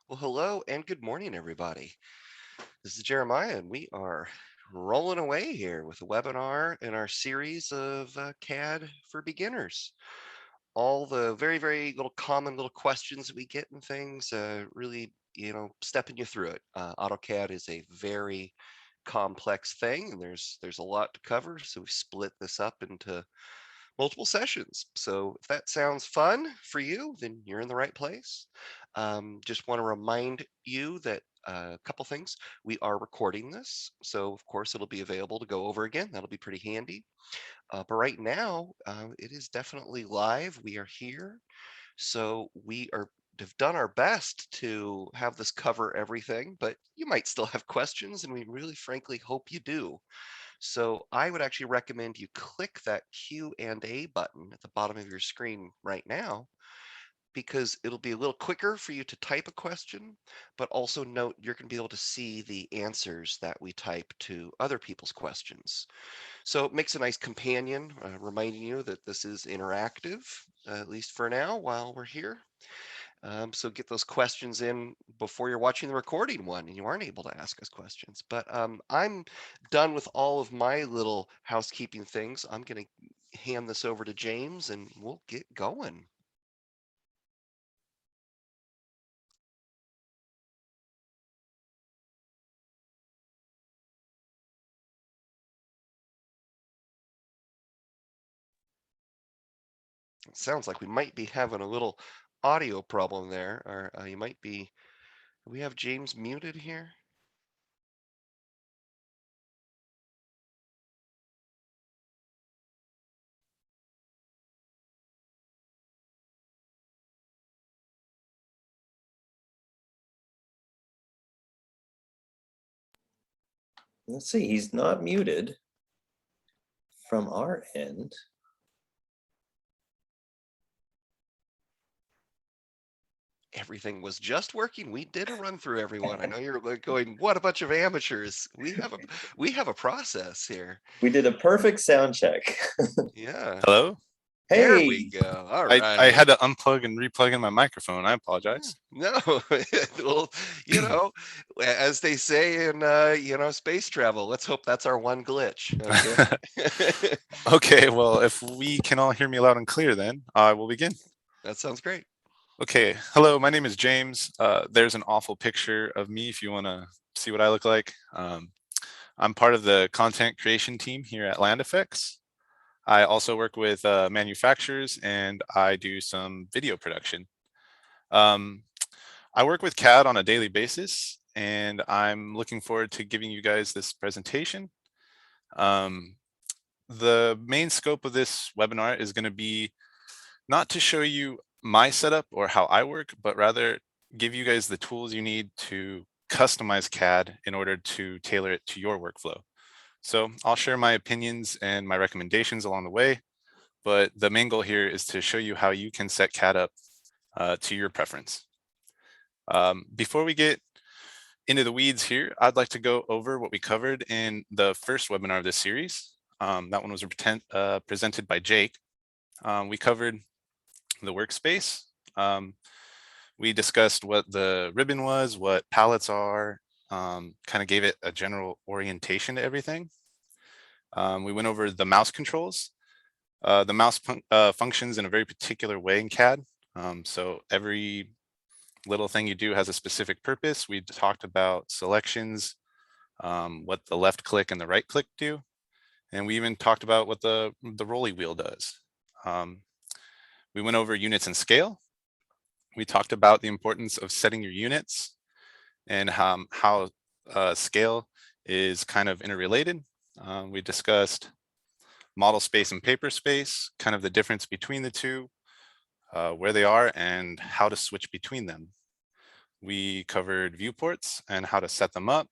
Well, hello and good morning, everybody. This is Jeremiah, and we are rolling away here with a webinar in our series of CAD for beginners. All the very little common little questions that we get and things really, stepping you through it. AutoCAD is a very complex thing, and there's a lot to cover. So we split this up into multiple sessions. So if that sounds fun for you, then you're in the right place. Just want to remind you that a couple things. We are recording this, so of course it'll be available to go over again. That'll be pretty handy. But right now, it is definitely live. We are here, so we are have done our best to have this cover everything, but you might still have questions, and we really frankly hope you do. So I would actually recommend you click that Q&A button at the bottom of your screen right now, because it'll be a little quicker for you to type a question, but also note you're going to be able to see the answers that we type to other people's questions. So it makes a nice companion, reminding you that this is interactive, at least for now while we're here. So get those questions in before you're watching the recording one and you aren't able to ask us questions. But I'm done with all of my little housekeeping things. I'm going to hand this over to James and we'll get going. It sounds like we might be having a little audio problem there, or you might be. Do we have James muted here? Let's see, he's not muted from our end. Everything was just working. We did a run through everyone. I know you're like going, what a bunch of amateurs. We have a process here. We did a perfect sound check. Yeah. Hello? There we Hey, go. All I right. had to unplug and replug in my microphone. I apologize. No, well, you know, as they say in space travel, let's hope that's our one glitch. Okay. Okay, well, if we can all hear me loud and clear, then I will begin. That sounds great. Okay, hello, my name is James. There's an awful picture of me if you want to see what I look like. I'm part of the content creation team here at Land Effects. I also work with manufacturers and I do some video production. Um, I work with CAD on a daily basis, and I'm looking forward to giving you guys this presentation. The main scope of this webinar is going to be not to show you my setup or how I work, but rather give you guys the tools you need to customize CAD in order to tailor it to your workflow. So I'll share my opinions and my recommendations along the way, but the main goal here is to show you how you can set CAD up to your preference. Before we get into the weeds here, I'd like to go over what we covered in the first webinar of this series. That one was presented by Jake. We covered the workspace. We discussed what the ribbon was, what palettes are, kind of gave it a general orientation to everything. We went over the mouse controls. The mouse functions in a very particular way in CAD. So every little thing you do has a specific purpose. We talked about selections, what the left click and the right click do. And we even talked about what the rolly wheel does. We went over units and scale. We talked about the importance of setting your units and how scale is kind of interrelated. We discussed model space and paper space, kind of the difference between the two, where they are and how to switch between them. We covered viewports and how to set them up.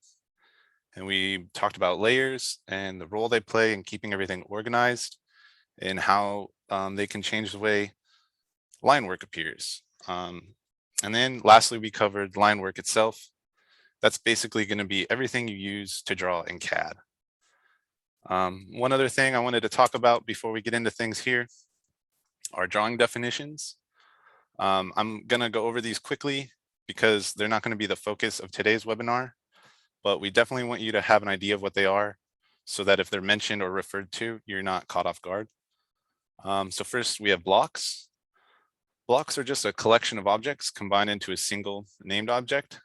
And we talked about layers and the role they play in keeping everything organized and how they can change the way line work appears. And then lastly, we covered line work itself. That's basically going to be everything you use to draw in CAD. One other thing I wanted to talk about before we get into things here are drawing definitions. I'm going to go over these quickly because they're not going to be the focus of today's webinar, but we definitely want you to have an idea of what they are so that if they're mentioned or referred to, you're not caught off guard. So first we have blocks. Blocks are just a collection of objects combined into a single named object.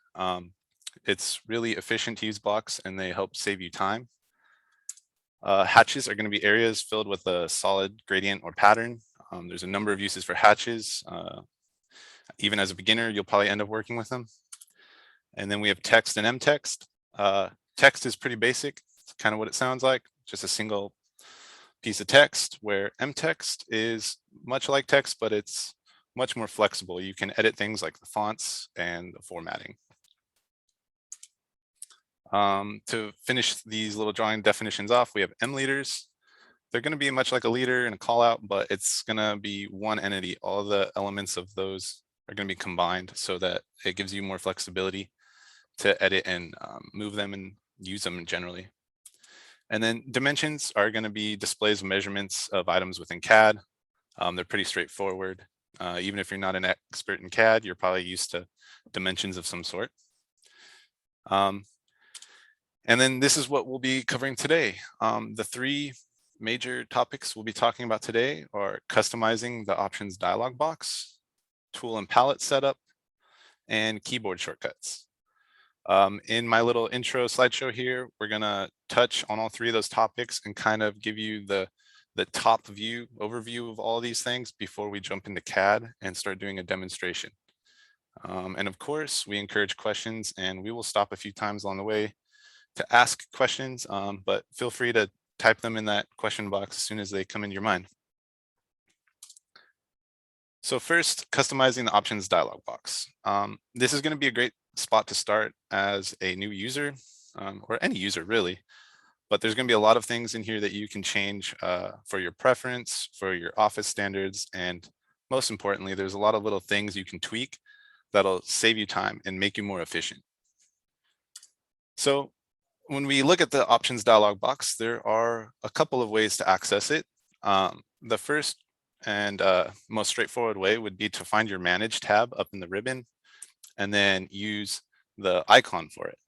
It's really efficient to use blocks and they help save you time. Hatches are going to be areas filled with a solid gradient or pattern. There's a number of uses for hatches. Even as a beginner, you'll probably end up working with them. And then we have text and mtext. Text is pretty basic. It's kind of what it sounds like, just a single piece of text, where mtext is much like text, but it's much more flexible. You can edit things like the fonts and the formatting. To finish these little drawing definitions off, we have M leaders. They're going to be much like a leader and a call out, but it's going to be one entity. All the elements of those are going to be combined so that it gives you more flexibility to edit and move them and use them generally. And then dimensions are going to be displays of measurements of items within CAD. They're pretty straightforward. Even if you're not an expert in CAD, you're probably used to dimensions of some sort. And then this is what we'll be covering today. The three major topics we'll be talking about today are customizing the options dialog box, tool and palette setup, and keyboard shortcuts. In my little intro slideshow here, we're gonna touch on all three of those topics and kind of give you the top view overview of all these things before we jump into CAD and start doing a demonstration. And of course, we encourage questions and we will stop a few times along the way to ask questions, but feel free to type them in that question box as soon as they come into your mind. So first, customizing the options dialog box. This is going to be a great spot to start as a new user, or any user really, but there's going to be a lot of things in here that you can change for your preference, for your office standards, and most importantly, there's a lot of little things you can tweak that'll save you time and make you more efficient. So when we look at the options dialog box, there are a couple of ways to access it. The first and most straightforward way would be to find your Manage tab up in the ribbon and then use the icon for it.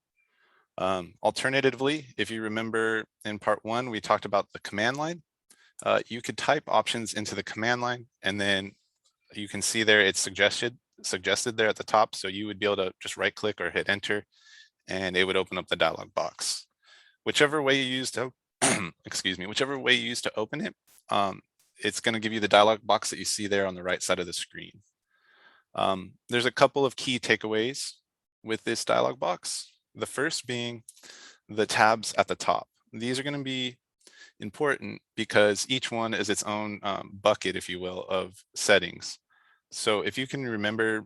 Alternatively, if you remember in part one, we talked about the command line. You could type options into the command line and then you can see there it's suggested there at the top. So you would be able to just right click or hit enter and it would open up the dialog box. Whichever way you use to, excuse me, whichever way you use to open it, it's going to give you the dialog box that you see there on the right side of the screen. There's a couple of key takeaways with this dialog box. The first being the tabs at the top. These are going to be important because each one is its own bucket, if you will, of settings. So if you can remember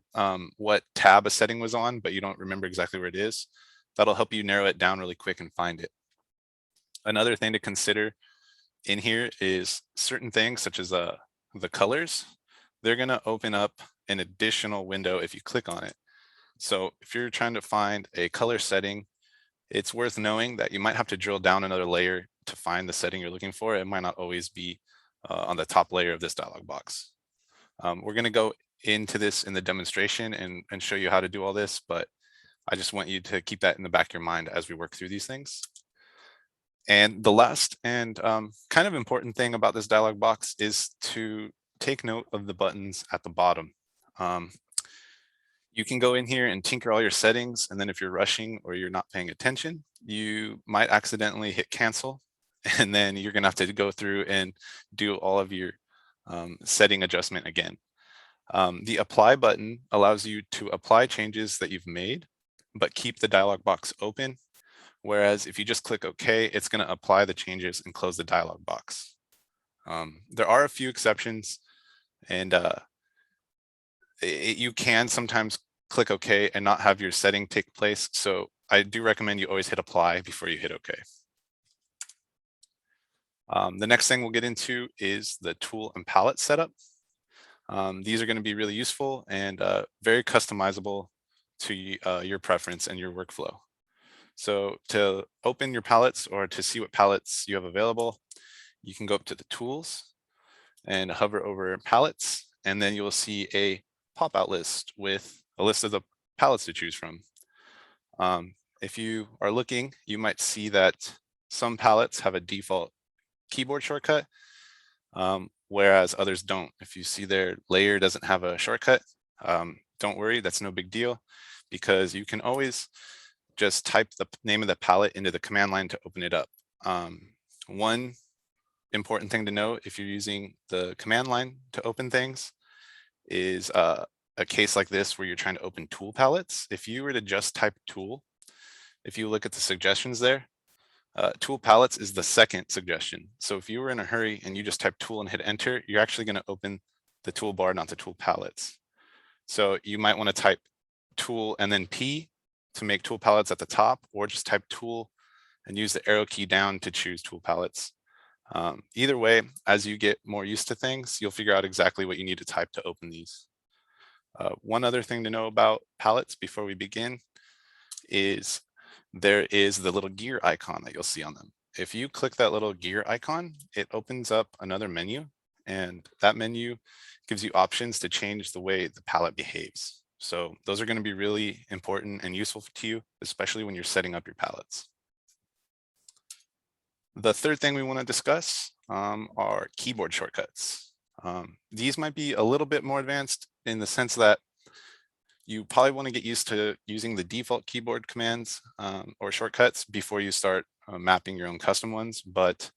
what tab a setting was on, but you don't remember exactly where it is, that'll help you narrow it down really quick and find it. Another thing to consider in here is certain things such as the colors. They're going to open up an additional window if you click on it. So if you're trying to find a color setting, it's worth knowing that you might have to drill down another layer to find the setting you're looking for. It might not always be on the top layer of this dialog box. We're going to go into this in the demonstration and show you how to do all this, but I just want you to keep that in the back of your mind as we work through these things. And the last and kind of important thing about this dialog box is to take note of the buttons at the bottom. You can go in here and tinker all your settings, and then if you're rushing or you're not paying attention, you might accidentally hit cancel, and then you're gonna have to go through and do all of your setting adjustment again. The apply button allows you to apply changes that you've made, but keep the dialog box open. Whereas if you just click OK, it's going to apply the changes and close the dialog box. There are a few exceptions, and you can sometimes click OK and not have your setting take place. So I do recommend you always hit apply before you hit OK. The next thing we'll get into is the tool and palette setup. These are going to be really useful and very customizable to your preference and your workflow. So to open your palettes or to see what palettes you have available, you can go up to the tools and hover over palettes, and then you will see a pop-out list with a list of the palettes to choose from. If you are looking, you might see that some palettes have a default keyboard shortcut, whereas others don't. If you see their layer doesn't have a shortcut, don't worry, that's no big deal, because you can always just type the name of the palette into the command line to open it up. One important thing to note if you're using the command line to open things is a case like this where you're trying to open tool palettes. If you were to just type tool, if you look at the suggestions there, tool palettes is the second suggestion. So if you were in a hurry and you just type tool and hit enter, you're actually going to open the toolbar, not the tool palettes. So you might want to type tool and then P to make tool palettes at the top, or just type tool and use the arrow key down to choose tool palettes. Either way, as you get more used to things, you'll figure out exactly what you need to type to open these. One other thing to know about palettes before we begin is there is the little gear icon that you'll see on them. If you click that little gear icon, it opens up another menu, and that menu gives you options to change the way the palette behaves. So those are going to be really important and useful to you, especially when you're setting up your palettes. The third thing we want to discuss are keyboard shortcuts. These might be a little bit more advanced in the sense that you probably want to get used to using the default keyboard commands or shortcuts before you start mapping your own custom ones. But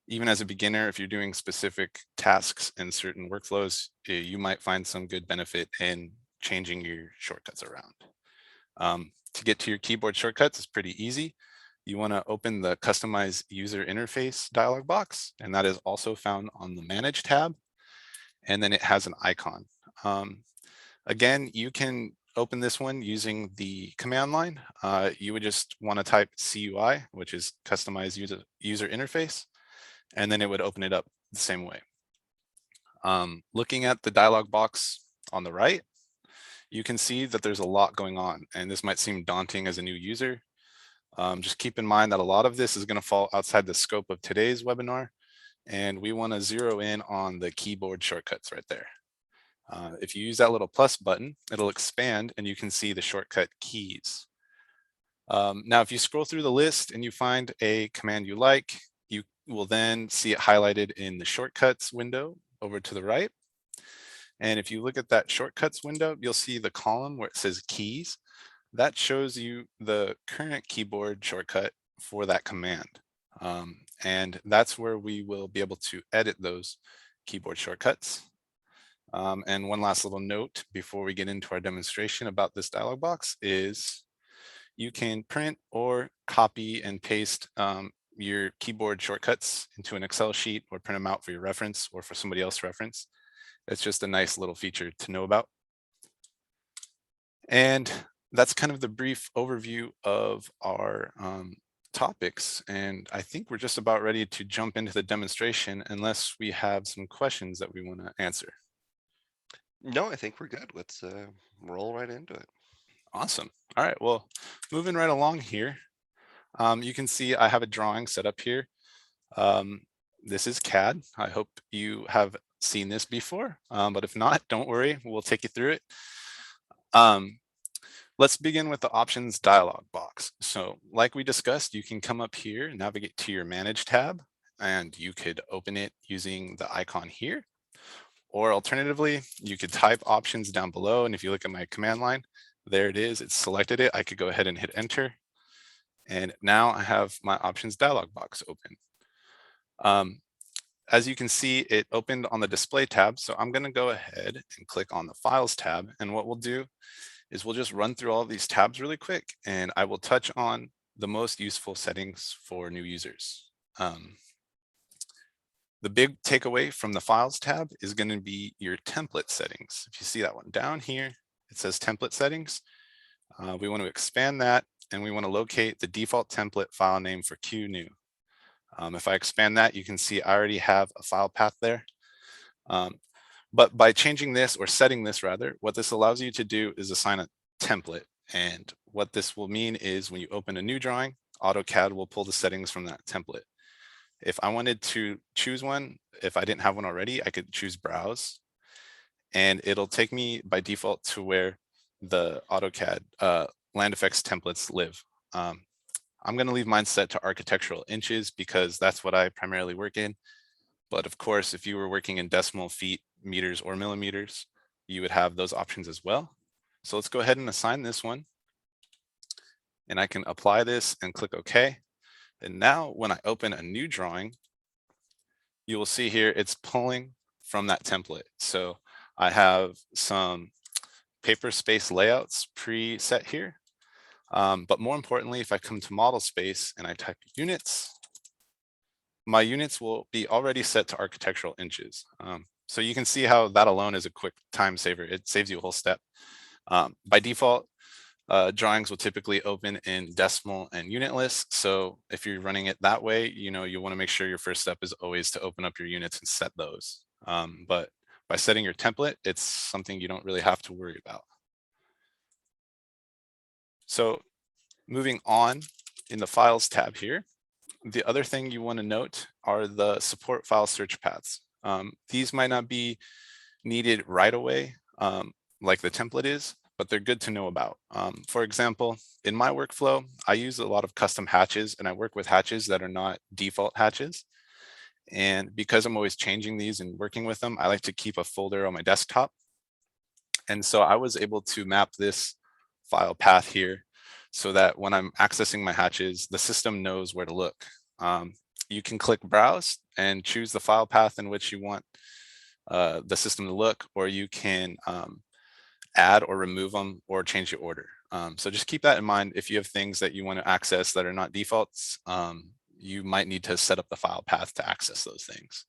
even as a beginner, if you're doing specific tasks and certain workflows, you might find some good benefit in changing your shortcuts around. To get to your keyboard shortcuts, it's pretty easy. You want to open the Customize User Interface dialog box, and that is also found on the Manage tab. And then it has an icon. Again, you can open this one using the command line. You would just want to type CUI, which is Customize User Interface, and then it would open it up the same way. Looking at the dialog box on the right, you can see that there's a lot going on, and this might seem daunting as a new user. Just keep in mind that a lot of this is going to fall outside the scope of today's webinar, and we want to zero in on the keyboard shortcuts right there. If you use that little plus button, it'll expand and you can see the shortcut keys. Now, if you scroll through the list and you find a command you like, you will then see it highlighted in the shortcuts window over to the right. And if you look at that shortcuts window, you'll see the column where it says keys. That shows you the current keyboard shortcut for that command. And that's where we will be able to edit those keyboard shortcuts. And one last little note before we get into our demonstration about this dialog box is you can print or copy and paste your keyboard shortcuts into an Excel sheet or print them out for your reference or for somebody else's reference. It's just a nice little feature to know about. And that's kind of the brief overview of our topics. And I think we're just about ready to jump into the demonstration unless we have some questions that we want to answer. No, I think we're good. Let's roll right into it. Awesome. All right, well, moving right along here, you can see I have a drawing set up here. This is CAD. I hope you have seen this before, but if not, don't worry, we'll take you through it. Let's begin with the options dialog box. So like we discussed, you can come up here and navigate to your Manage tab, and you could open it using the icon here. Or alternatively, you could type options down below. And if you look at my command line, there it is, it's selected it. I could go ahead and hit enter. And now I have my options dialog box open. As you can see, it opened on the display tab. So I'm gonna go ahead and click on the files tab. And what we'll do is we'll just run through all of these tabs really quick, and I will touch on the most useful settings for new users. The big takeaway from the Files tab is going to be your template settings. If you see that one down here, it says template settings. We want to expand that, and we want to locate the default template file name for QNew. If I expand that, you can see I already have a file path there. But by changing this, or setting this rather, what this allows you to do is assign a template. And what this will mean is when you open a new drawing, AutoCAD will pull the settings from that template. If I wanted to choose one, if I didn't have one already, I could choose browse, and it'll take me by default to where the AutoCAD land effects templates live. I'm going to leave mine set to architectural inches because that's what I primarily work in. But of course, if you were working in decimal, feet, meters, or millimeters, you would have those options as well. So let's go ahead and assign this one. And I can apply this and click OK. And now when I open a new drawing, you will see here it's pulling from that template. So I have some paper space layouts preset here. But more importantly, if I come to model space and I type units, my units will be already set to architectural inches. So you can see how that alone is a quick time saver. It saves you a whole step. By default, drawings will typically open in decimal and unit lists. So if you're running it that way, you want to make sure your first step is always to open up your units and set those. But by setting your template, it's something you don't really have to worry about. So moving on in the Files tab here, the other thing you want to note are the support file search paths. These might not be needed right away, like the template is, but they're good to know about. For example, in my workflow, I use a lot of custom hatches, and I work with hatches that are not default hatches. And because I'm always changing these and working with them, I like to keep a folder on my desktop. And so I was able to map this file path here so that when I'm accessing my hatches, the system knows where to look. You can click browse and choose the file path in which you want the system to look, or you can add or remove them or change the order. So just keep that in mind. If you have things that you want to access that are not defaults, you might need to set up the file path to access those things.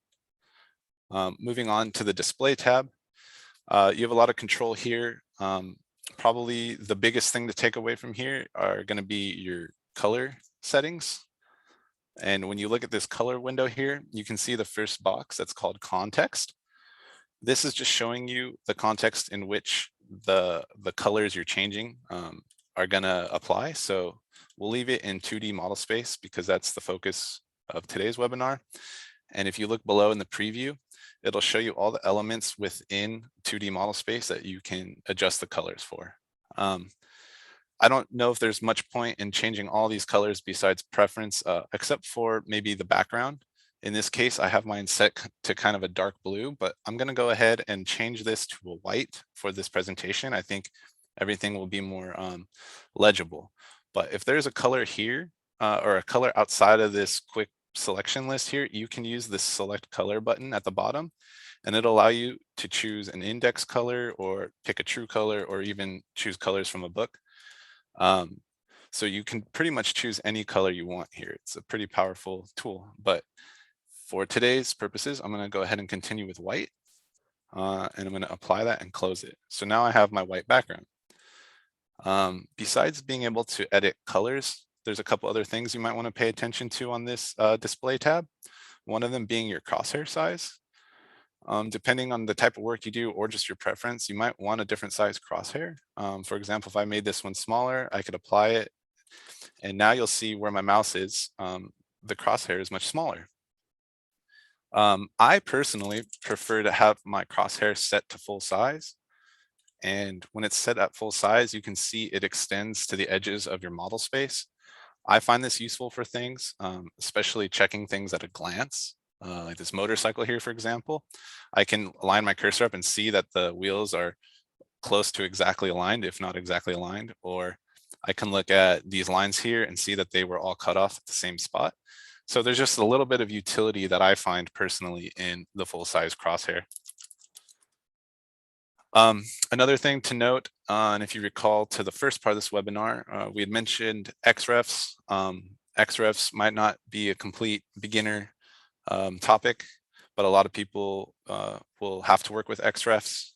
Moving on to the display tab, you have a lot of control here. Probably the biggest thing to take away from here are going to be your color settings. And when you look at this color window here, you can see the first box that's called context. This is just showing you the context in which the colors you're changing are going to apply. So we'll leave it in 2D model space because that's the focus of today's webinar. And if you look below in the preview, it'll show you all the elements within 2D model space that you can adjust the colors for. I don't know if there's much point in changing all these colors besides preference, except for maybe the background. In this case, I have mine set to kind of a dark blue, but I'm going to go ahead and change this to a white for this presentation. I think everything will be more legible. But if there's a color here or a color outside of this quick selection list here, you can use the select color button at the bottom, and it'll allow you to choose an index color or pick a true color or even choose colors from a book. So you can pretty much choose any color you want here. It's a pretty powerful tool, but for today's purposes, I'm going to go ahead and continue with white, and I'm going to apply that and close it. So now I have my white background. Besides being able to edit colors, there's a couple other things you might want to pay attention to on this display tab. One of them being your crosshair size. Depending on the type of work you do or just your preference, you might want a different size crosshair. For example, if I made this one smaller, I could apply it. And now you'll see where my mouse is. The crosshair is much smaller. I personally prefer to have my crosshair set to full size. And when it's set at full size, you can see it extends to the edges of your model space. I find this useful for things, especially checking things at a glance. Like this motorcycle here, for example, I can line my cursor up and see that the wheels are close to exactly aligned, if not exactly aligned, or I can look at these lines here and see that they were all cut off at the same spot. So there's just a little bit of utility that I find personally in the full size crosshair. Another thing to note, and if you recall to the first part of this webinar, we had mentioned XREFs. XREFs might not be a complete beginner topic, but a lot of people will have to work with XREFs.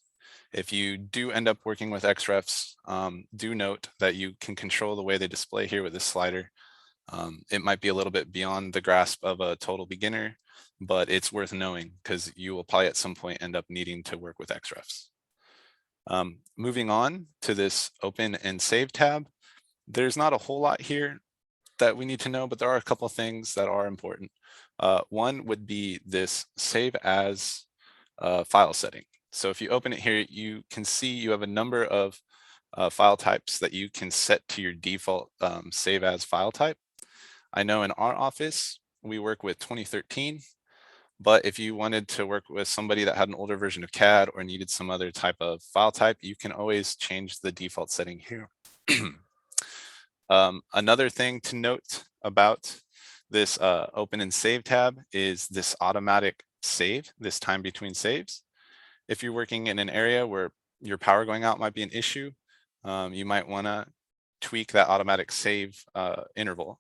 If you do end up working with XREFs, do note that you can control the way they display here with this slider. It might be a little bit beyond the grasp of a total beginner, but it's worth knowing because you will probably at some point end up needing to work with XREFs. Moving on to this open and save tab, there's not a whole lot here that we need to know, but there are a couple of things that are important. One would be this save as file setting. So if you open it here, you can see you have a number of file types that you can set to your default save as file type. I know in our office, we work with 2013, but if you wanted to work with somebody that had an older version of CAD or needed some other type of file type, you can always change the default setting here. Another thing to note about this open and save tab is this automatic save, this time between saves. If you're working in an area where your power going out might be an issue, you might want to tweak that automatic save interval.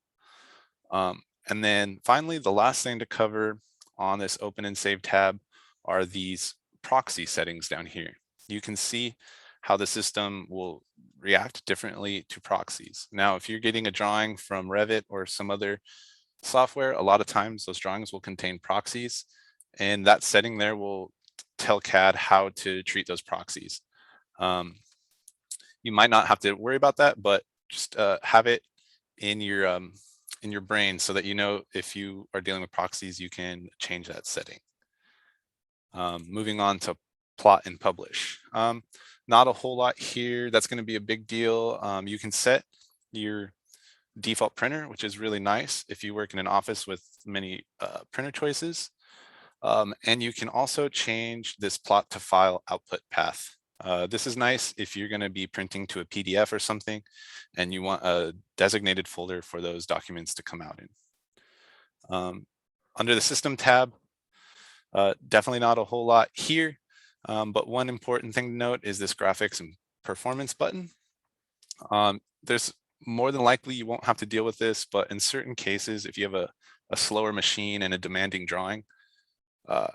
And then finally, the last thing to cover on this open and save tab are these proxy settings down here. You can see how the system will react differently to proxies. Now, if you're getting a drawing from Revit or some other software, a lot of times those drawings will contain proxies, and that setting there will tell CAD how to treat those proxies. You might not have to worry about that, but just have it in your brain so that you know if you are dealing with proxies, you can change that setting. Moving on to plot and publish. Not a whole lot here. That's going to be a big deal. You can set your default printer, which is really nice if you work in an office with many printer choices. And you can also change this plot to file output path. This is nice if you're going to be printing to a PDF or something and you want a designated folder for those documents to come out in. Under the system tab, definitely not a whole lot here, but one important thing to note is this graphics and performance button. There's more than likely you won't have to deal with this, but in certain cases, if you have a slower machine and a demanding drawing,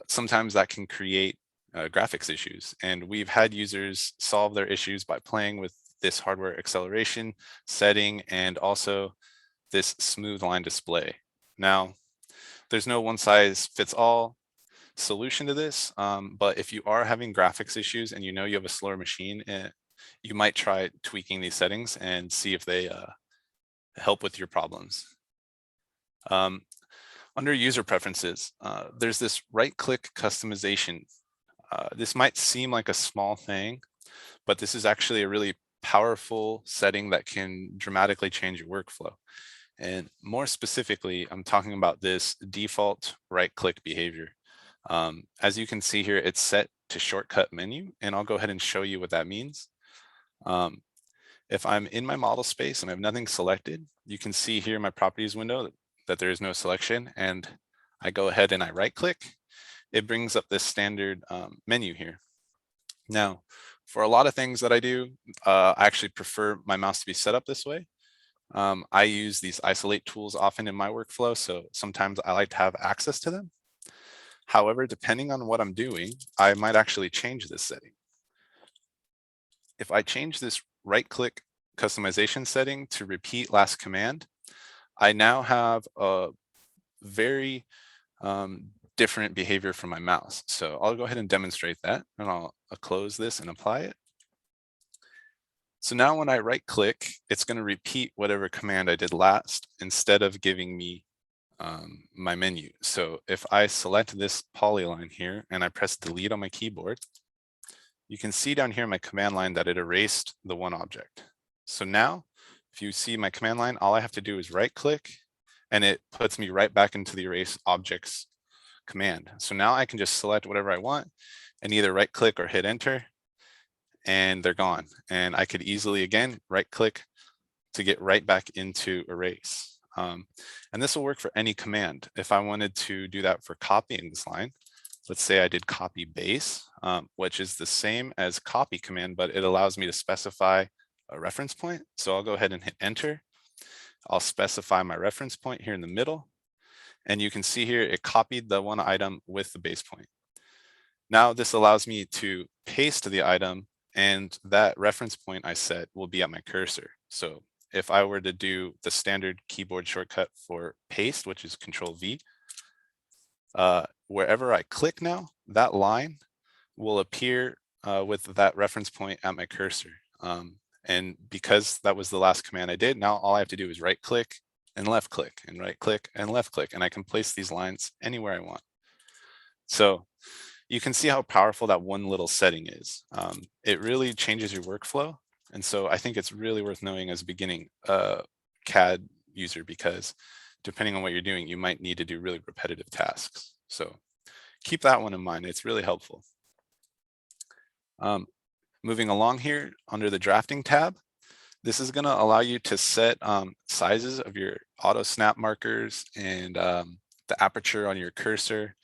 sometimes that can create graphics issues. And we've had users solve their issues by playing with this hardware acceleration setting and also this smooth line display. Now, there's no one size fits all solution to this, but if you are having graphics issues and you know you have a slower machine, you might try tweaking these settings and see if they help with your problems. Under user preferences, there's this right-click customization. This might seem like a small thing, but this is actually a really powerful setting that can dramatically change your workflow. And more specifically, I'm talking about this default right-click behavior. As you can see here, it's set to shortcut menu, and I'll go ahead and show you what that means. If I'm in my model space and I have nothing selected, you can see here in my properties window that there is no selection, and I go ahead and I right-click. It brings up this standard menu here. Now, for a lot of things that I do, I actually prefer my mouse to be set up this way. I use these isolate tools often in my workflow, so sometimes I like to have access to them. However, depending on what I'm doing, I might actually change this setting. If I change this right-click customization setting to repeat last command, I now have a very different behavior from my mouse. So I'll go ahead and demonstrate that, and I'll close this and apply it. So now when I right-click, it's going to repeat whatever command I did last instead of giving me my menu. So if I select this polyline here and I press delete on my keyboard, you can see down here in my command line that it erased the one object. So now if you see my command line, all I have to do is right-click and it puts me right back into the erase objects command. So now I can just select whatever I want and either right-click or hit enter, and they're gone. And I could easily, again, right-click to get right back into erase. And this will work for any command. If I wanted to do that for copying this line, let's say I did copy base, which is the same as copy command, but it allows me to specify a reference point. So I'll go ahead and hit enter. I'll specify my reference point here in the middle. And you can see here, it copied the one item with the base point. Now this allows me to paste the item, and that reference point I set will be at my cursor. So if I were to do the standard keyboard shortcut for paste, which is Control V, wherever I click now, that line will appear with that reference point at my cursor. And because that was the last command I did, now all I have to do is right click and left click and right click and left click, and I can place these lines anywhere I want. So you can see how powerful that one little setting is. It really changes your workflow. And so I think it's really worth knowing as a beginning CAD user, because depending on what you're doing, you might need to do really repetitive tasks. So keep that one in mind. It's really helpful. Moving along here under the drafting tab, this is going to allow you to set sizes of your auto snap markers and the aperture on your cursor.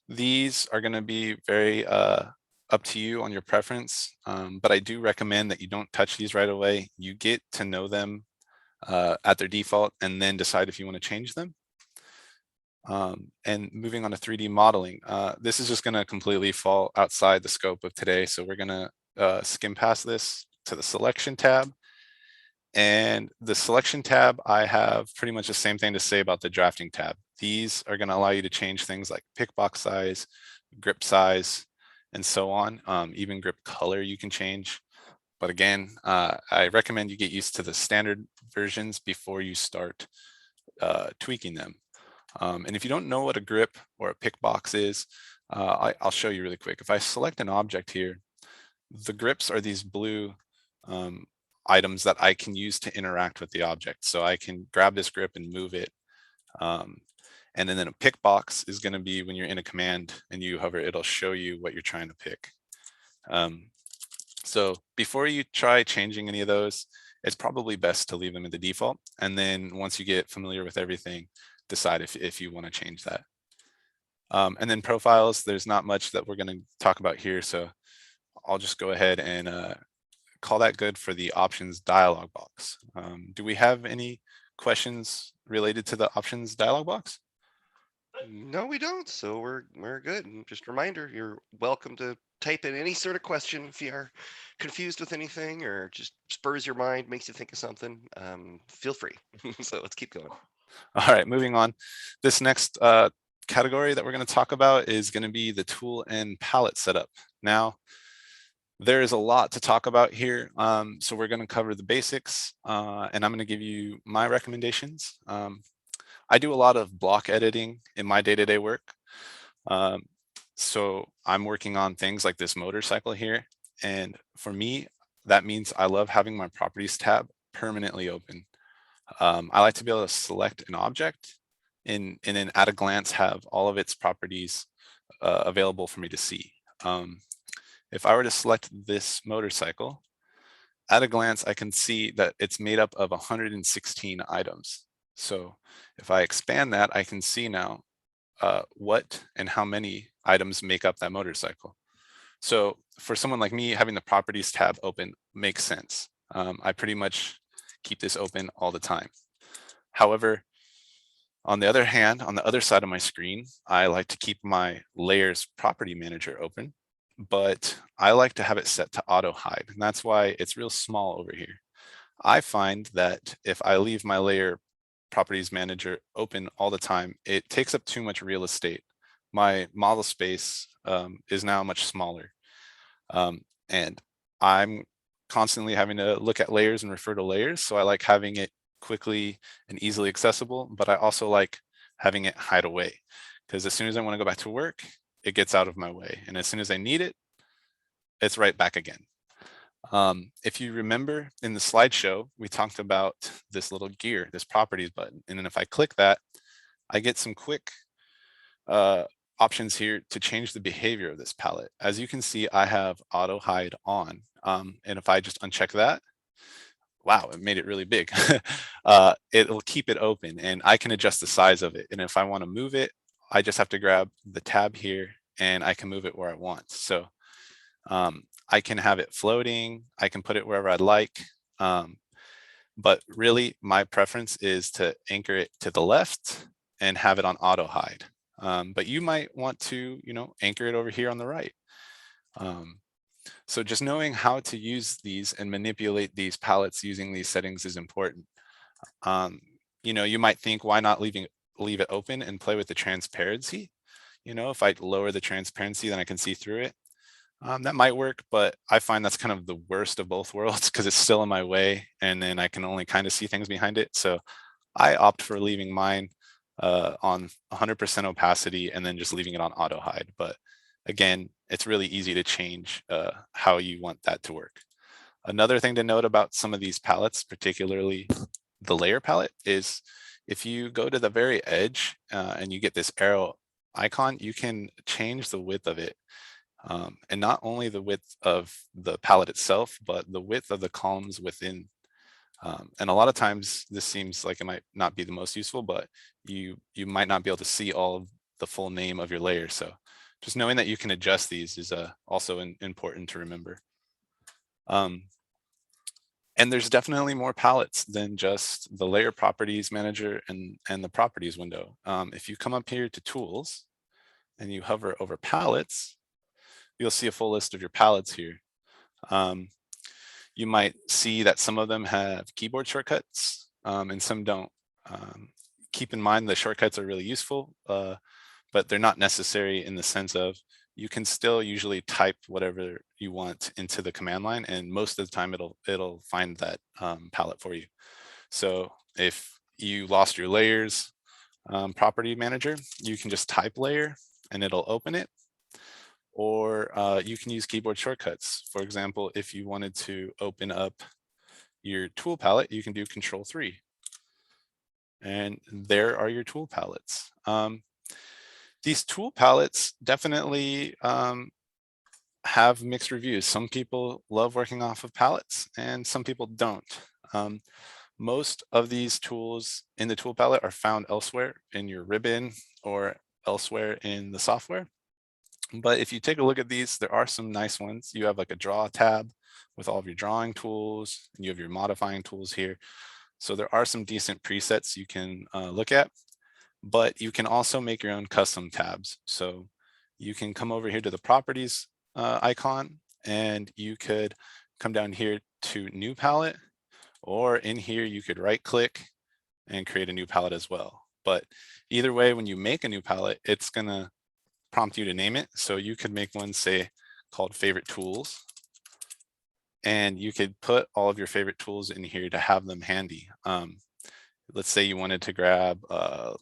These are going to be very up to you on your preference, but I do recommend that you don't touch these right away. You get to know them at their default and then decide if you want to change them. And moving on to 3D modeling, this is just going to completely fall outside the scope of today. So we're going to skim past this to the selection tab. And the selection tab, I have pretty much the same thing to say about the drafting tab. These are going to allow you to change things like pick box size, grip size, and so on. Even grip color you can change. But again, I recommend you get used to the standard versions before you start tweaking them. And if you don't know what a grip or a pick box is, I'll show you really quick. If I select an object here, the grips are these blue items that I can use to interact with the object. So I can grab this grip and move it. And then a pick box is going to be when you're in a command and you hover, it'll show you what you're trying to pick. So before you try changing any of those, it's probably best to leave them in the default. And then once you get familiar with everything, decide if you want to change that. And then profiles, there's not much that we're going to talk about here. So I'll just go ahead and call that good for the options dialog box. Do we have any questions related to the options dialog box? No, we don't. So we're good. And just a reminder, you're welcome to type in any sort of question if you're confused with anything or just spurs your mind, makes you think of something. Feel free. So let's keep going. All right, moving on. This next category that we're going to talk about is going to be the tool and palette setup. Now, there is a lot to talk about here, so we're going to cover the basics, and I'm going to give you my recommendations. I do a lot of block editing in my day-to-day work, so I'm working on things like this motorcycle here, and for me, that means I love having my properties tab permanently open. I like to be able to select an object and then at a glance have all of its properties available for me to see. If I were to select this motorcycle, at a glance, I can see that it's made up of 116 items. So if I expand that, I can see now what and how many items make up that motorcycle. So for someone like me, having the properties tab open makes sense. I pretty much keep this open all the time. However, on the other hand, on the other side of my screen, I like to keep my layers property manager open, but I like to have it set to auto hide. And that's why it's real small over here. I find that if I leave my layer properties manager open all the time, it takes up too much real estate. My model space is now much smaller. And I'm constantly having to look at layers and refer to layers. So I like having it quickly and easily accessible, but I also like having it hide away, because as soon as I want to go back to work, it gets out of my way. And as soon as I need it, it's right back again. If you remember in the slideshow, we talked about this little gear, this properties button. And then if I click that, I get some quick options here to change the behavior of this palette. As you can see, I have auto hide on. And if I just uncheck that, wow, it made it really big. It'll keep it open and I can adjust the size of it. And if I want to move it, I just have to grab the tab here and I can move it where I want. So I can have it floating. I can put it wherever I'd like. But really my preference is to anchor it to the left and have it on auto hide. But you might want to, anchor it over here on the right. So just knowing how to use these and manipulate these palettes using these settings is important. You might think, why not leave it open and play with the transparency? If I lower the transparency, then I can see through it. That might work, but I find that's kind of the worst of both worlds because it's still in my way and then I can only kind of see things behind it. So I opt for leaving mine on 100% opacity and then just leaving it on auto hide. But again, it's really easy to change how you want that to work. Another thing to note about some of these palettes, particularly the layer palette, is if you go to the very edge and you get this arrow icon, you can change the width of it. And not only the width of the palette itself, but the width of the columns within. And a lot of times this seems like it might not be the most useful, but you might not be able to see all of the full name of your layer. So just knowing that you can adjust these is also important to remember. And there's definitely more palettes than just the layer properties manager and the properties window. If you come up here to tools and you hover over palettes, you'll see a full list of your palettes here. You might see that some of them have keyboard shortcuts and some don't. Keep in mind the shortcuts are really useful, but they're not necessary in the sense of you can still usually type whatever you want into the command line, and most of the time it'll find that palette for you. So if you lost your layers property manager, you can just type layer and it'll open it. Or you can use keyboard shortcuts. For example, if you wanted to open up your tool palette, you can do Control-3. And there are your tool palettes. These tool palettes definitely have mixed reviews. Some people love working off of palettes and some people don't. Most of these tools in the tool palette are found elsewhere in your ribbon or elsewhere in the software. But if you take a look at these, there are some nice ones. You have like a draw tab with all of your drawing tools, and you have your modifying tools here. So there are some decent presets you can look at, but you can also make your own custom tabs. So you can come over here to the properties icon, and you could come down here to new palette, or in here you could right click and create a new palette as well. But either way, when you make a new palette, it's gonna prompt you to name it. So you could make one, say, called favorite tools, and you could put all of your favorite tools in here to have them handy. Let's say you wanted to grab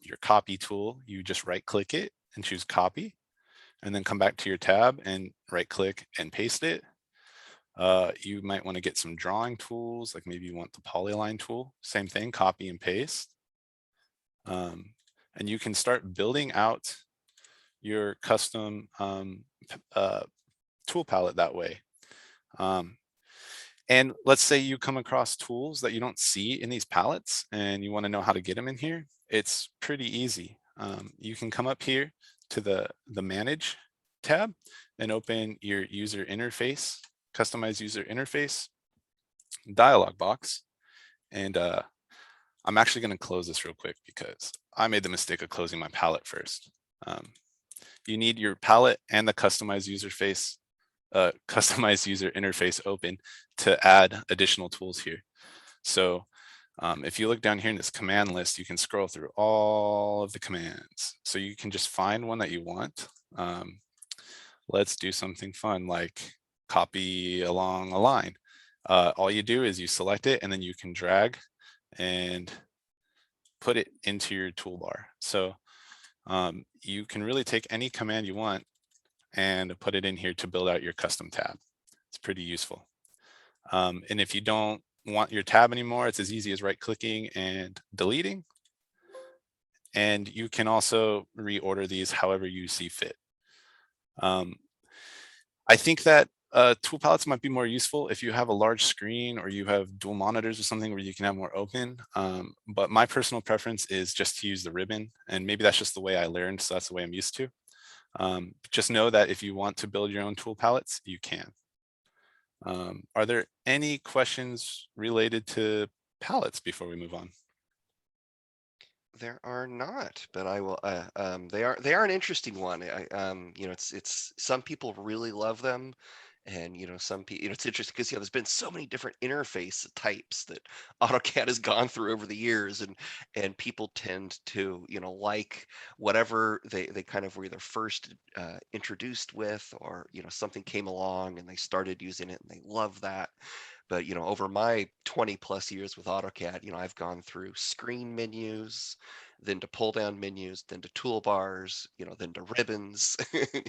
your copy tool, you just right click it and choose copy, and then come back to your tab and right click and paste it. You might want to get some drawing tools, like maybe you want the polyline tool, same thing, copy and paste. And you can start building out your custom tool palette that way. And let's say you come across tools that you don't see in these palettes and you want to know how to get them in here. It's pretty easy. You can come up here to the Manage tab and open your user interface, customize user interface dialog box. And I'm actually going to close this real quick because I made the mistake of closing my palette first. You need your palette and the customized user interface open to add additional tools here. So if you look down here in this command list, you can scroll through all of the commands. So you can just find one that you want. Let's do something fun like copy along a line. All you do is you select it and then you can drag and put it into your toolbar. So you can really take any command you want and put it in here to build out your custom tab. It's pretty useful. And if you don't want your tab anymore, it's as easy as right clicking and deleting. And you can also reorder these however you see fit. I think that tool palettes might be more useful if you have a large screen or you have dual monitors or something where you can have more open. But my personal preference is just to use the ribbon, and maybe that's just the way I learned, so that's the way I'm used to. Just know that if you want to build your own tool palettes, you can. Are there any questions related to palettes before we move on? There are not, but I will. They are an interesting one. It's some people really love them, and some people. It's interesting because there's been so many different interface types that AutoCAD has gone through over the years, and people tend to like whatever they kind of were either first introduced with, or something came along and they started using it and they love that. But over my 20 plus years with AutoCAD, I've gone through screen menus, then to pull down menus, then to toolbars, then to ribbons,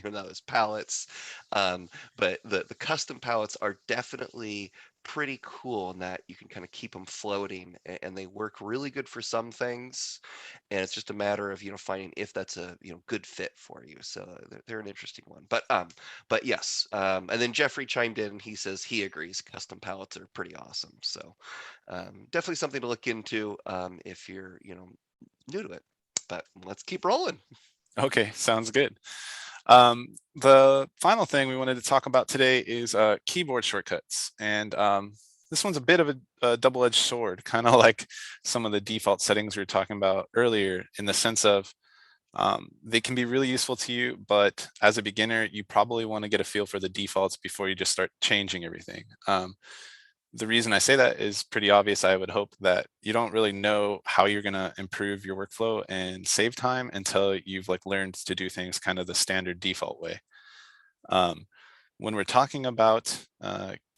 now there's palettes. But the custom palettes are definitely pretty cool in that you can kind of keep them floating, and they work really good for some things, and it's just a matter of finding if that's a good fit for you. So they're an interesting one. But yes, and then Jeffrey chimed in and he says he agrees custom palettes are pretty awesome. So definitely something to look into if you're new to it. But let's keep rolling. Okay, sounds good. The final thing we wanted to talk about today is keyboard shortcuts. And this one's a bit of a double-edged sword, kind of like some of the default settings we were talking about earlier, in the sense of they can be really useful to you, but as a beginner, you probably want to get a feel for the defaults before you just start changing everything. The reason I say that is pretty obvious. I would hope that you don't really know how you're going to improve your workflow and save time until you've learned to do things kind of the standard default way. When we're talking about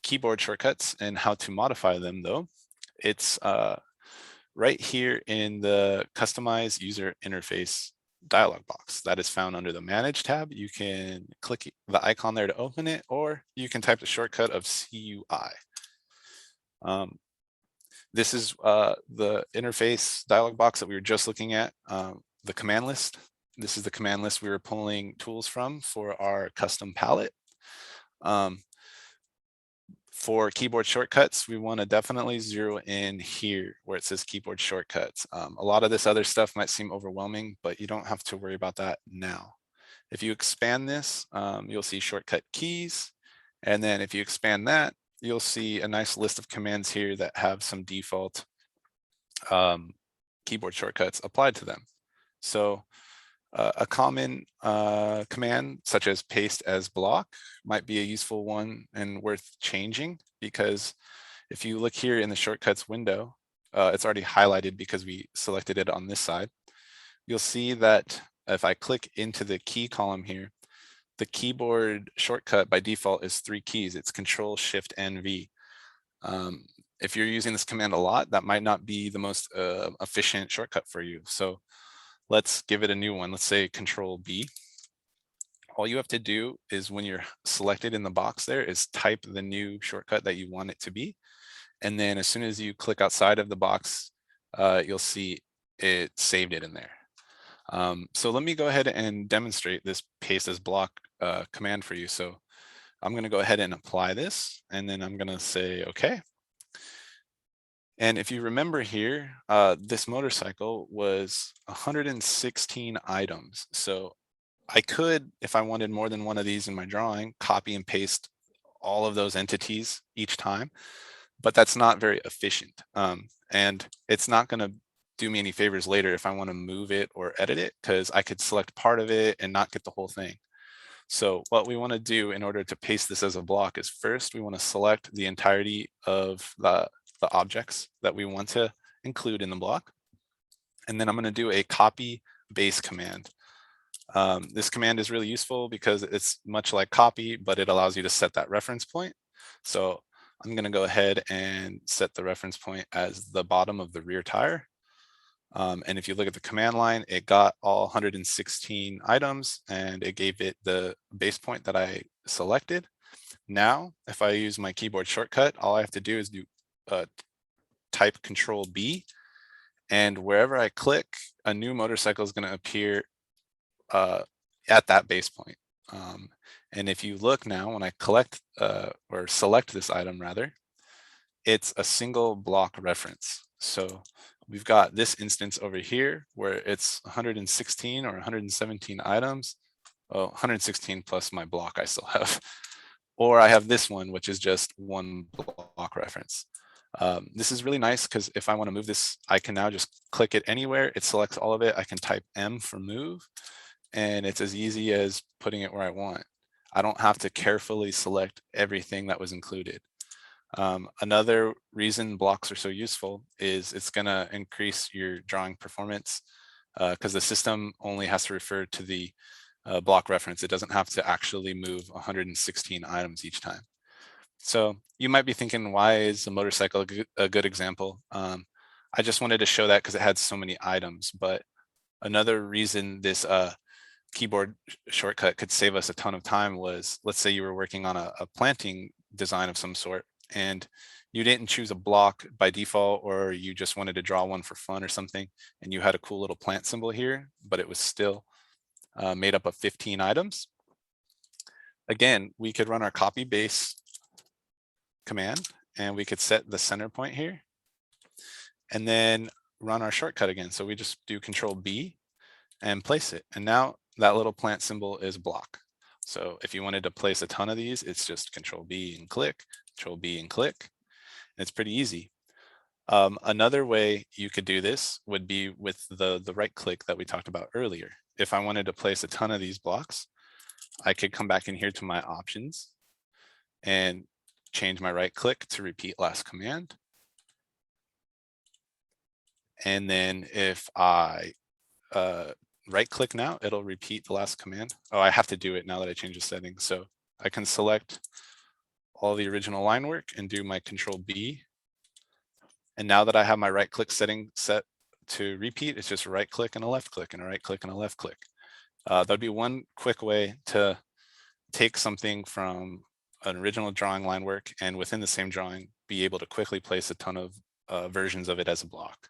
keyboard shortcuts and how to modify them, though, it's right here in the Customize User Interface dialog box that is found under the Manage tab. You can click the icon there to open it, or you can type the shortcut of CUI. This is the interface dialog box that we were just looking at, the command list. This is the command list we were pulling tools from for our custom palette. For keyboard shortcuts, we want to definitely zero in here where it says keyboard shortcuts. A lot of this other stuff might seem overwhelming, but you don't have to worry about that now. If you expand this, you'll see shortcut keys. And then if you expand that, you'll see a nice list of commands here that have some default keyboard shortcuts applied to them. So a common command such as paste as block might be a useful one and worth changing, because if you look here in the shortcuts window, it's already highlighted because we selected it on this side. You'll see that if I click into the key column here, the keyboard shortcut by default is 3 keys. It's Control, Shift, and V. If you're using this command a lot, that might not be the most efficient shortcut for you. So let's give it a new one. Let's say Control B. All you have to do is, when you're selected in the box there, is type the new shortcut that you want it to be. And then as soon as you click outside of the box, you'll see it saved it in there. So let me go ahead and demonstrate this paste as block command for you. So I'm going to go ahead and apply this, and then I'm going to say OK. And if you remember here, this motorcycle was 116 items. So I could, if I wanted more than one of these in my drawing, copy and paste all of those entities each time, but that's not very efficient. And it's not going to do me any favors later if I want to move it or edit it, because I could select part of it and not get the whole thing. So what we want to do in order to paste this as a block is, first we want to select the entirety of the objects that we want to include in the block. And then I'm going to do a copy base command. This command is really useful because it's much like copy, but it allows you to set that reference point. So I'm going to go ahead and set the reference point as the bottom of the rear tire. And if you look at the command line, it got all 116 items and it gave it the base point that I selected. Now, if I use my keyboard shortcut, all I have to do is type Control B, and wherever I click, a new motorcycle is going to appear at that base point. And if you look now, when I or select this item rather, it's a single block reference. So we've got this instance over here where it's 116 or 117 items. Oh, 116 plus my block I still have. Or I have this one, which is just one block reference. This is really nice because if I want to move this, I can now just click it anywhere. It selects all of it. I can type M for move, and it's as easy as putting it where I want. I don't have to carefully select everything that was included. Another reason blocks are so useful is it's going to increase your drawing performance because the system only has to refer to the block reference. It doesn't have to actually move 116 items each time. So you might be thinking, why is a motorcycle a good example? I just wanted to show that because it had so many items. But another reason this keyboard shortcut could save us a ton of time was, let's say you were working on a planting design of some sort, and you didn't choose a block by default, or you just wanted to draw one for fun or something, and you had a cool little plant symbol here, but it was still made up of 15 items. Again, we could run our copy base command, and we could set the center point here, and then run our shortcut again. So we just do Control B and place it. And now that little plant symbol is block. So if you wanted to place a ton of these, it's just Control B and click, Control B and click. It's pretty easy. Another way you could do this would be with the right click that we talked about earlier. If I wanted to place a ton of these blocks, I could come back in here to my options and change my right click to repeat last command. And then if I right click now, it'll repeat the last command. Oh, I have to do it now that I changed the settings. So I can select all the original line work and do my Control B. And now that I have my right click setting set to repeat, it's just a right click and a left click and a right click and a left click. That'd be one quick way to take something from an original drawing line work and within the same drawing, be able to quickly place a ton of versions of it as a block.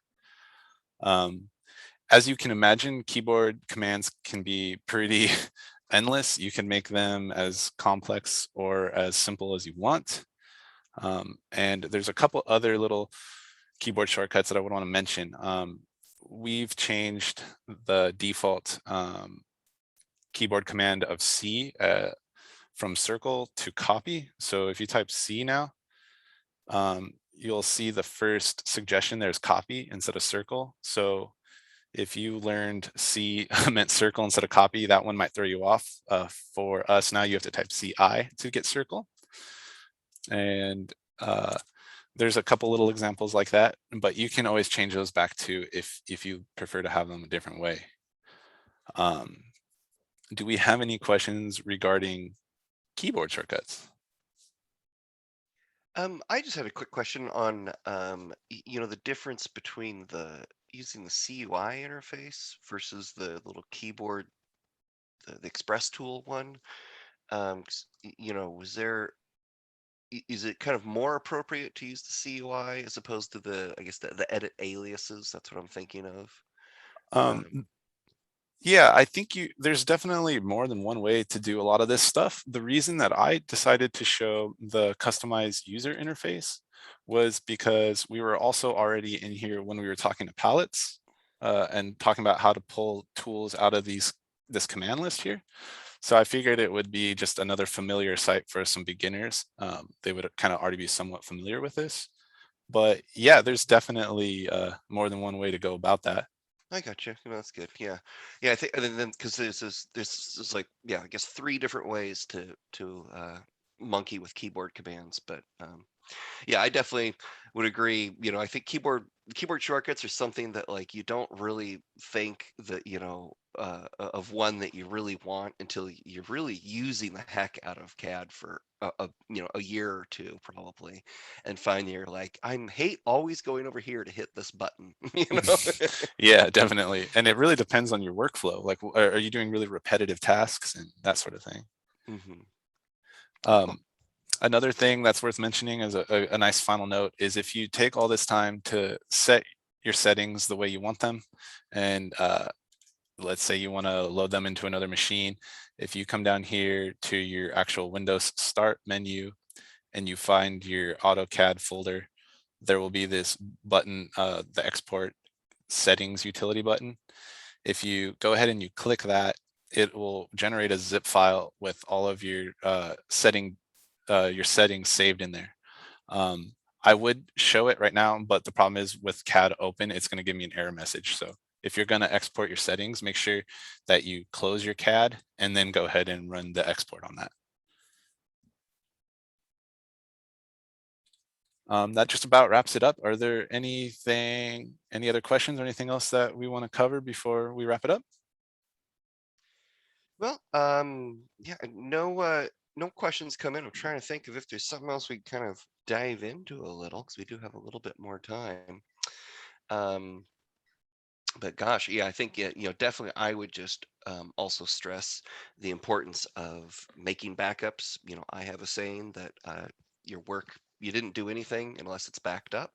As you can imagine, keyboard commands can be pretty endless. You can make them as complex or as simple as you want. And there's a couple other little keyboard shortcuts that I would want to mention. We've changed the default keyboard command of C from circle to copy. So if you type C now, you'll see the first suggestion there's copy instead of circle. So if you learned C meant circle instead of copy, that one might throw you off. For us now, you have to type CI to get circle. And there's a couple little examples like that, but you can always change those back to if you prefer to have them a different way. Do we have any questions regarding keyboard shortcuts? I just had a quick question on, the difference between using the CUI interface versus the little keyboard, the Express tool one. Is it kind of more appropriate to use the CUI as opposed to I guess the edit aliases? That's what I'm thinking of. Yeah, I think there's definitely more than one way to do a lot of this stuff. The reason that I decided to show the customized user interface was because we were also already in here when we were talking to palettes and talking about how to pull tools out of this command list here. So I figured it would be just another familiar site for some beginners. They would kind of already be somewhat familiar with this. But yeah, there's definitely more than one way to go about that. I got you. That's good. Yeah. I think, and then because this is like, I guess 3 different ways to monkey with keyboard commands, but I definitely would agree. I think keyboard shortcuts are something that like you don't really think that of one that you really want until you're really using the heck out of CAD for a year or two probably, and find you're like, I hate always going over here to hit this button. Yeah, definitely. And it really depends on your workflow. Like, are you doing really repetitive tasks and that sort of thing? Mm-hmm. Another thing that's worth mentioning as a nice final note is if you take all this time to set your settings the way you want them, and let's say you want to load them into another machine, if you come down here to your actual Windows Start menu and you find your AutoCAD folder, there will be this button, the Export Settings utility button. If you go ahead and you click that, it will generate a zip file with all of your settings saved in there. I would show it right now, but the problem is with CAD open, it's going to give me an error message. So if you're going to export your settings, make sure that you close your CAD and then go ahead and run the export on that. That just about wraps it up. Are there any other questions or anything else that we want to cover before we wrap it up? Well, no questions come in. I'm trying to think of if there's something else we can kind of dive into a little, because we do have a little bit more time. But gosh, I think definitely I would just also stress the importance of making backups. I have a saying that your work you didn't do anything unless it's backed up.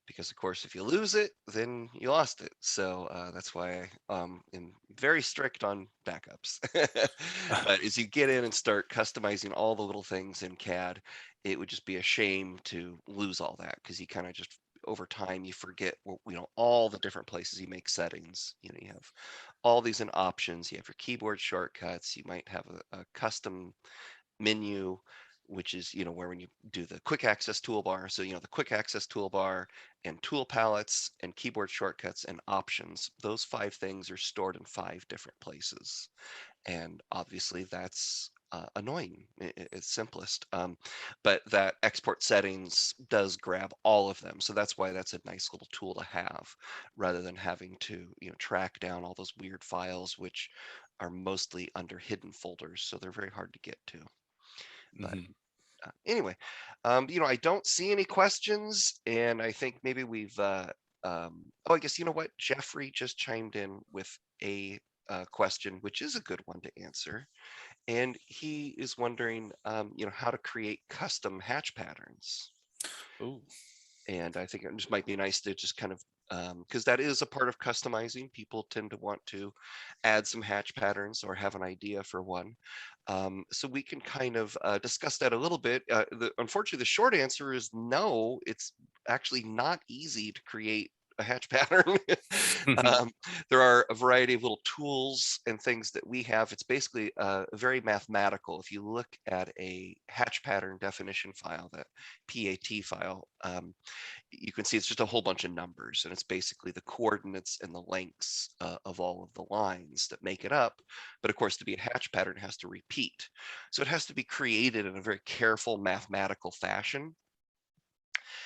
Because of course, if you lose it, then you lost it. So that's why I am very strict on backups. But as you get in and start customizing all the little things in CAD, it would just be a shame to lose all that, because you kind of just over time you forget all the different places you make settings. You have all these in options. You have your keyboard shortcuts. You might have a custom menu, which is where when you do the quick access toolbar, so the quick access toolbar and tool palettes and keyboard shortcuts and options, those 5 things are stored in 5 different places, and obviously that's annoying at its simplest. But that export settings does grab all of them, so that's why that's a nice little tool to have, rather than having to track down all those weird files, which are mostly under hidden folders, so they're very hard to get to. But Mhm. anyway, I don't see any questions, and I think maybe we've. Oh, I guess you know what? Jeffrey just chimed in with a question, which is a good one to answer, and he is wondering, how to create custom hatch patterns. Ooh. And I think it just might be nice to just kind of, because that is a part of customizing. People tend to want to add some hatch patterns or have an idea for one. So we can kind of discuss that a little bit. Unfortunately, the short answer is no, it's actually not easy to create a hatch pattern. um, there are a variety of little tools and things that we have. It's basically very mathematical. If you look at a hatch pattern definition file, that PAT file, you can see it's just a whole bunch of numbers, and it's basically the coordinates and the lengths of all of the lines that make it up. But of course, to be a hatch pattern, it has to repeat. So it has to be created in a very careful mathematical fashion.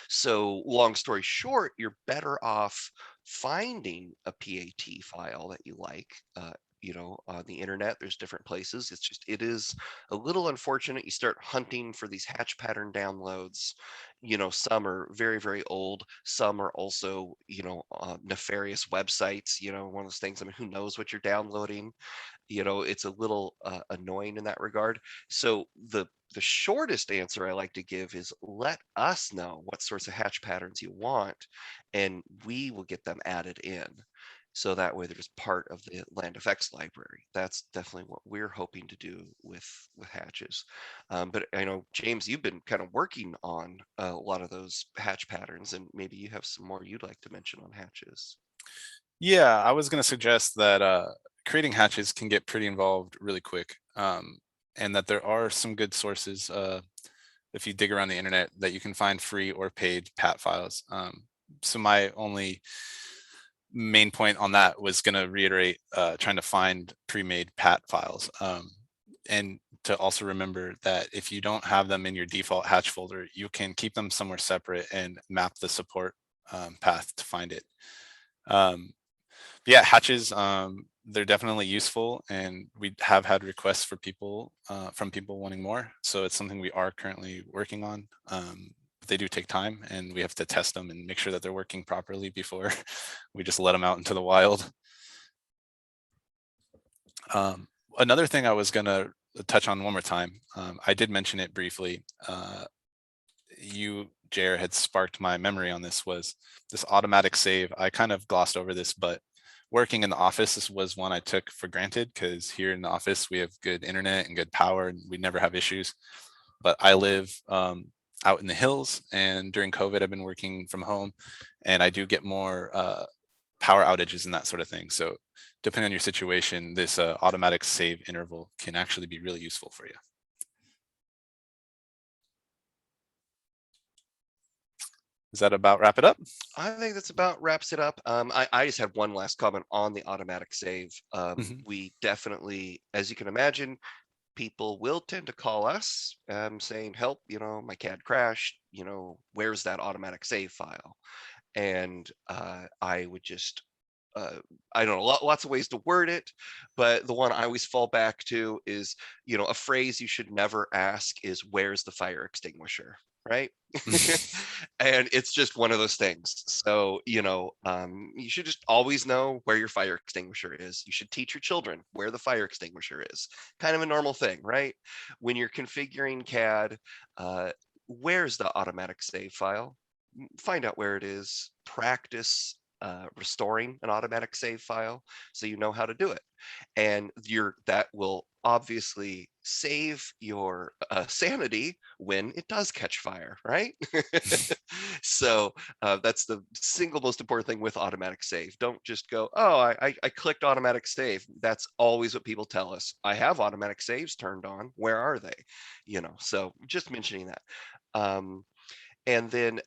So long story short, you're better off finding a PAT file that you like. On the internet, there's different places. It is a little unfortunate. You start hunting for these hatch pattern downloads. Some are very, very old. Some are also, nefarious websites. One of those things. I mean, who knows what you're downloading? It's a little annoying in that regard. So the shortest answer I like to give is let us know what sorts of hatch patterns you want, and we will get them added in. So that way they're just part of the Land Effects library. That's definitely what we're hoping to do with hatches. But I know, James, you've been kind of working on a lot of those hatch patterns, and maybe you have some more you'd like to mention on hatches. Yeah, I was going to suggest that creating hatches can get pretty involved really quick, and that there are some good sources, if you dig around the internet, that you can find free or paid PAT files. So my only main point on that was going to reiterate trying to find pre-made PAT files, and to also remember that if you don't have them in your default hatch folder, you can keep them somewhere separate and map the support path to find it. Yeah, hatches, they're definitely useful, and we have had requests for people from people wanting more. So it's something we are currently working on. But they do take time, and we have to test them and make sure that they're working properly before we just let them out into the wild. Another thing I was gonna touch on one more time, I did mention it briefly. You, Jer, had sparked my memory on this, was this automatic save. I kind of glossed over this, but working in the office, this was one I took for granted, because here in the office we have good internet and good power and we never have issues. But I live out in the hills, and during COVID I've been working from home, and I do get more power outages and that sort of thing. So depending on your situation, this automatic save interval can actually be really useful for you. Does that about wrap it up? I think that's about wraps it up. I just had one last comment on the automatic save. We definitely, as you can imagine, people will tend to call us saying, help, my CAD crashed, where's that automatic save file? And I would just, I don't know, lots of ways to word it, but the one I always fall back to is, a phrase you should never ask is, where's the fire extinguisher? Right. And it's just one of those things. So, you should just always know where your fire extinguisher is. You should teach your children where the fire extinguisher is. Kind of a normal thing, right? When you're configuring CAD, where's the automatic save file? Find out where it is, practice restoring an automatic save file so you know how to do it. And that will obviously save your sanity when it does catch fire, right? So that's the single most important thing with automatic save. Don't just go, oh, I clicked automatic save. That's always what people tell us. I have automatic saves turned on. Where are they? So just mentioning that. And then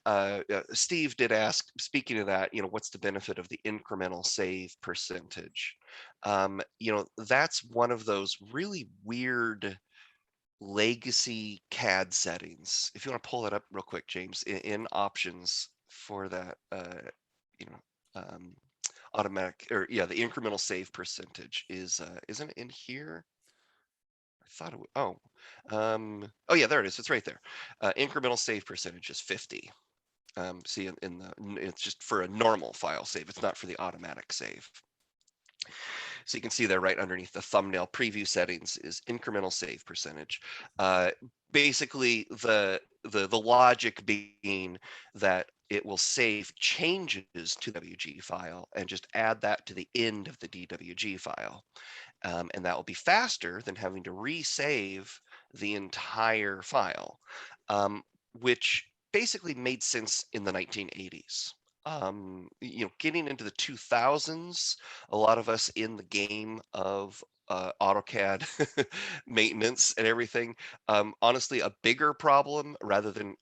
Steve did ask, speaking of that, what's the benefit of the incremental save percentage? That's one of those really weird legacy CAD settings. If you want to pull that up real quick, James, in options for that, automatic, or yeah, the incremental save percentage isn't it in here? I thought it would, oh yeah, there it is. It's right there. Incremental save percentage is 50. See it's just for a normal file save. It's not for the automatic save. So you can see there right underneath the thumbnail preview settings is incremental save percentage. Basically the logic being that it will save changes to the DWG file and just add that to the end of the DWG file. And that will be faster than having to resave the entire file, which basically made sense in the 1980s. Getting into the 2000s, a lot of us in the game of AutoCAD maintenance and everything, honestly, a bigger problem rather than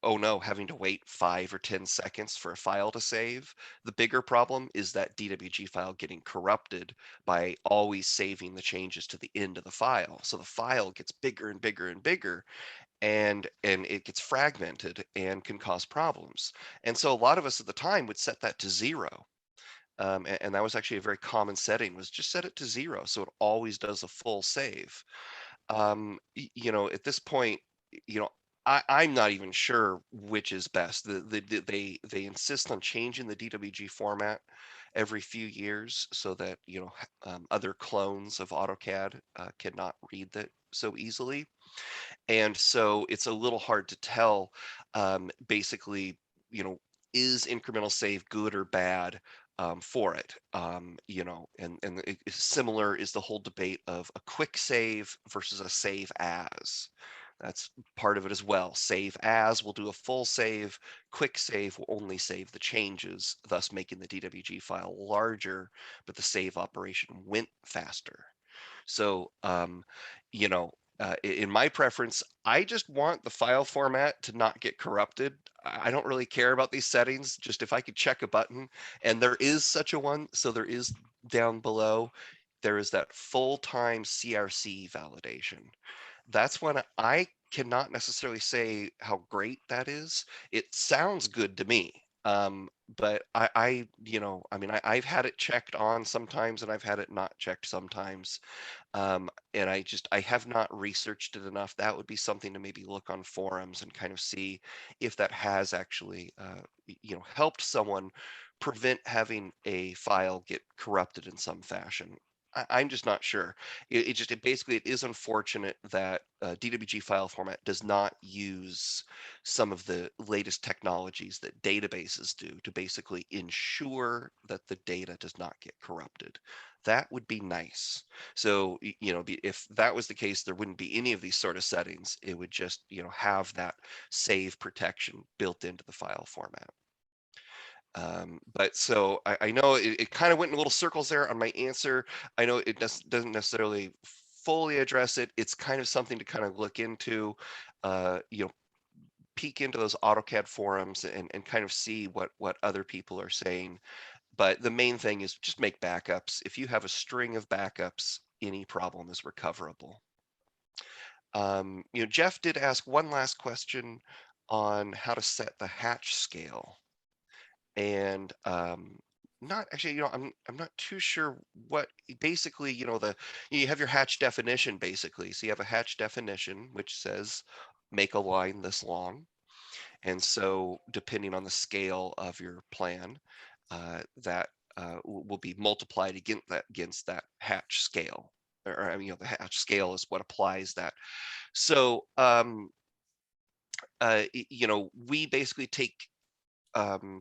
oh no, having to wait 5 or 10 seconds for a file to save. The bigger problem is that DWG file getting corrupted by always saving the changes to the end of the file. So the file gets bigger and bigger and bigger, and it gets fragmented and can cause problems. And so a lot of us at the time would set that to 0. And that was actually a very common setting, was just set it to 0 so it always does a full save. At this point, I'm not even sure which is best. They insist on changing the DWG format every few years so that other clones of AutoCAD cannot read that so easily, and so it's a little hard to tell. Basically, is incremental save good or bad for it? And similar is the whole debate of a quick save versus a save as. That's part of it as well. Save as will do a full save. Quick save will only save the changes, thus making the DWG file larger, but the save operation went faster. So, in my preference, I just want the file format to not get corrupted. I don't really care about these settings. Just if I could check a button, and there is such a one, so there is down below, there is that full-time CRC validation. That's when I cannot necessarily say how great that is. It sounds good to me. But I've had it checked on sometimes and I've had it not checked sometimes. And I have not researched it enough. That would be something to maybe look on forums and kind of see if that has actually, helped someone prevent having a file get corrupted in some fashion. I'm just not sure. It is unfortunate that DWG file format does not use some of the latest technologies that databases do to basically ensure that the data does not get corrupted. That would be nice. So, if that was the case, there wouldn't be any of these sort of settings. It would just, have that save protection built into the file format. But so I know it kind of went in little circles there on my answer. I know it doesn't necessarily fully address it. It's kind of something to kind of look into, peek into those AutoCAD forums and kind of see what other people are saying. But the main thing is just make backups. If you have a string of backups, any problem is recoverable. Jeff did ask one last question on how to set the hatch scale. And not actually, I'm not too sure what basically, you have your hatch definition basically. So you have a hatch definition which says make a line this long. And so depending on the scale of your plan, that will be multiplied against that hatch scale. Or the hatch scale is what applies that. So we basically take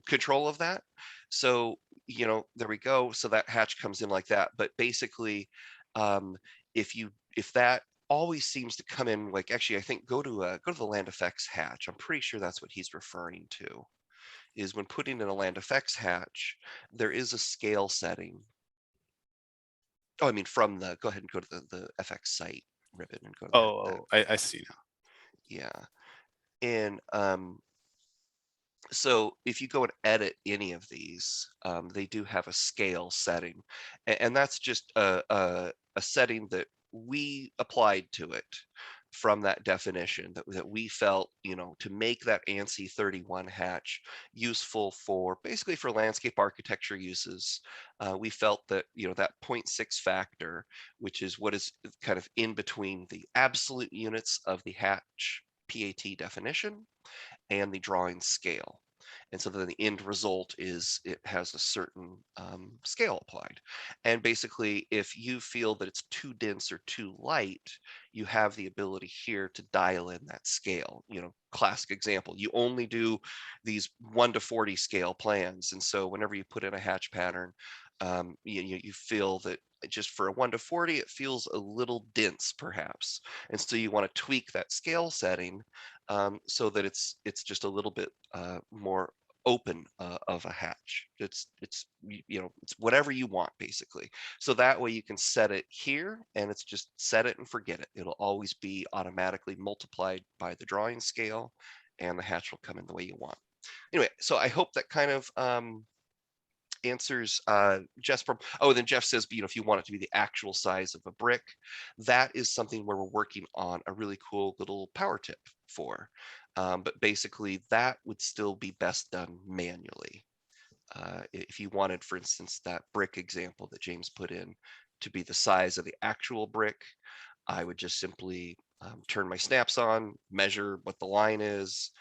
control of that. So, there we go. So that hatch comes in like that. But basically, um, if that always seems to come in like, actually, I think go to the land effects hatch. I'm pretty sure that's what he's referring to. Is when putting in a land effects hatch, there is a scale setting. Oh, I mean, go ahead and go to the FX site ribbon and go to that. Oh, I see now. Yeah. And so if you go and edit any of these, they do have a scale setting, and that's just a setting that we applied to it from that definition that we felt, to make that ANSI 31 hatch useful for basically for landscape architecture uses. We felt that, that 0.6 factor, which is what is kind of in between the absolute units of the hatch PAT definition and the drawing scale. And so then the end result is it has a certain scale applied. And basically, if you feel that it's too dense or too light, you have the ability here to dial in that scale. Classic example, you only do these 1 to 40 scale plans. And so whenever you put in a hatch pattern, you feel that just for a 1 to 40, it feels a little dense perhaps. And so you want to tweak that scale setting so that it's just a little bit more open of a hatch. It's whatever you want basically. So that way you can set it here, and it's just set it and forget it. It'll always be automatically multiplied by the drawing scale, and the hatch will come in the way you want. Anyway, so I hope that kind of answers Jeff's problem. Oh, then Jeff says, if you want it to be the actual size of a brick, that is something where we're working on a really cool little power tip for. But basically, that would still be best done manually. If you wanted, for instance, that brick example that James put in to be the size of the actual brick, I would just simply turn my snaps on, measure what the line is,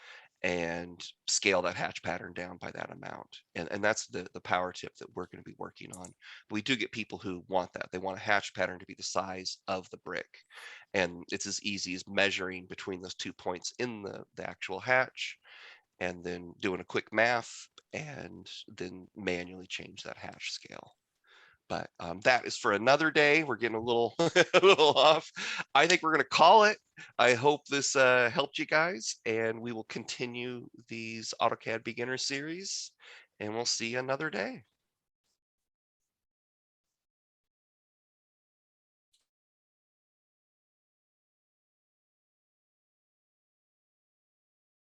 and scale that hatch pattern down by that amount. And that's the power tip that we're going to be working on. But we do get people who want that. They want a hatch pattern to be the size of the brick. And it's as easy as measuring between those 2 points in the actual hatch, and then doing a quick math, and then manually change that hatch scale. But that is for another day. We're getting a little a little off. I think we're going to call it. I hope this helped you guys, and we will continue these AutoCAD beginner series, and we'll see you another day.